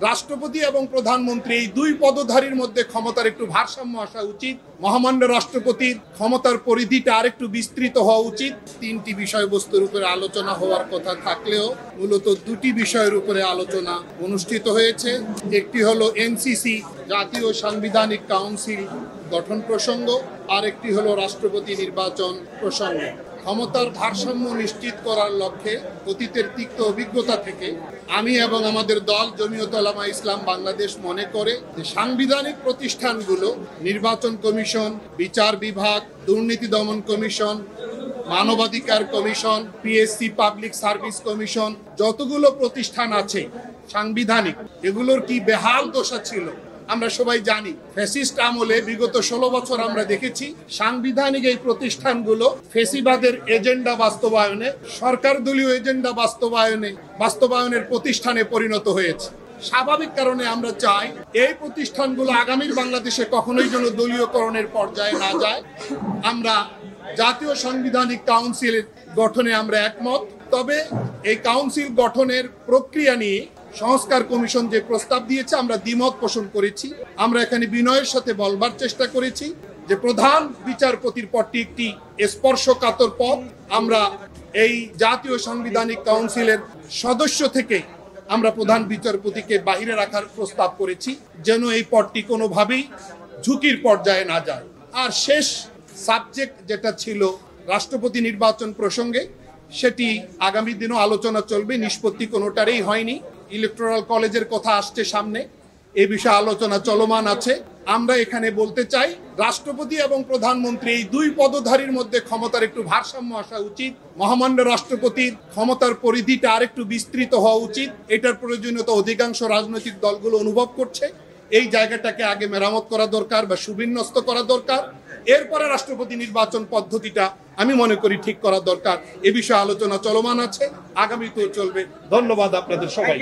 রাষ্ট্রপতি এবং প্রধানমন্ত্রী এই দুই পদধারীর মধ্যে ক্ষমতার একটু ভারসাম্য আসা উচিত। মহামান্য রাষ্ট্রপতির ক্ষমতার পরিধিটা আরেকটু বিস্তৃত হওয়া উচিত। তিনটি বিষয়বস্তুর উপরে আলোচনা হওয়ার কথা থাকলেও মূলত দুটি বিষয়ের উপরে আলোচনা অনুষ্ঠিত হয়েছে। একটি হলো এনসিসি জাতীয় সাংবিধানিক কাউন্সিল গঠন প্রসঙ্গ, আর একটি হলো রাষ্ট্রপতি নির্বাচন প্রসঙ্গ। ক্ষমতার ভারসাম্য নিশ্চিত করার লক্ষ্যে অতীতের তিক্ত অভিজ্ঞতা থেকে আমি এবং আমাদের দল জমিয়ত উলামা ইসলাম বাংলাদেশ মনে করে যে সাংবিধানিক প্রতিষ্ঠানগুলো নির্বাচন কমিশন, বিচার বিভাগ, দুর্নীতি দমন কমিশন, মানবাধিকার commission, PSC public service commission, যতগুলো প্রতিষ্ঠান আছে সাংবিধানিক, এগুলোর কি বেহাল দশা ছিল আমরা সবাই জানি। ফ্যাসিস্ট আমলে বিগত 16 বছর আমরা দেখেছি সাংবিধানিক এই প্রতিষ্ঠানগুলো ফ্যাসিবাদের এজেন্ডা বাস্তবায়নে, সরকার দলীয় এজেন্ডা বাস্তবায়নের প্রতিষ্ঠানে পরিণত হয়েছে। স্বাভাবিক কারণে আমরা চাই এই প্রতিষ্ঠানগুলো আগামীর বাংলাদেশে কখনোই যেন দলীয়করণের পর্যায়ে না যায়। আমরা জাতীয় সাংবিধানিক কাউন্সিল গঠনে আমরা একমত। তবে এই কাউন্সিল গঠনের প্রক্রিয়া নিয়ে সংস্কার কমিশন যে প্রস্তাব দিয়েছে আমরা দ্বিমত পোষণ করেছি। আমরা এখানে বিনয়ের সাথে বলবার চেষ্টা করেছি যে প্রধান বিচারপতির পদটি একটি স্পর্শকাতর পদ। আমরা এই জাতীয় সাংবিধানিক কাউন্সিলের সদস্য থেকে আমরা প্রধান বিচারপতিকে বাইরে রাখার প্রস্তাব করেছি, যেন এই পদটি কোনোভাবেই ঝুঁকির পর্যায়ে না যায়। আর শেষ সাবজেক্ট যেটা ছিল রাষ্ট্রপতি নির্বাচন প্রসঙ্গে, সেটি আগামী দিনও আলোচনা চলবে। নিষ্পত্তি কোনোটারই হয়নি। ইলেকটোরাল কলেজের কথা আসছে সামনে, এ বিষয়ে আলোচনা চলমান আছে। আমরা এখানে বলতে চাই রাষ্ট্রপতি এবং প্রধানমন্ত্রী এই দুই পদধারীর মধ্যে ক্ষমতার একটু ভারসাম্য আসা উচিত। মহামান্য রাষ্ট্রপতির ক্ষমতার পরিধিটা আরেকটু বিস্তৃত হওয়া উচিত। এটার প্রয়োজনীয়তা অধিকাংশ রাজনৈতিক দলগুলো অনুভব করছে। এই জায়গাটাকে আগে মেরামত করা দরকার বা সুবিন্যস্ত করা দরকার। এরপরে রাষ্ট্রপতি নির্বাচন পদ্ধতিটা আমি মনে করি ঠিক করা দরকার। এ বিষয়ে আলোচনা চলমান আছে, আগামীতেও চলবে। ধন্যবাদ আপনাদের সবাই।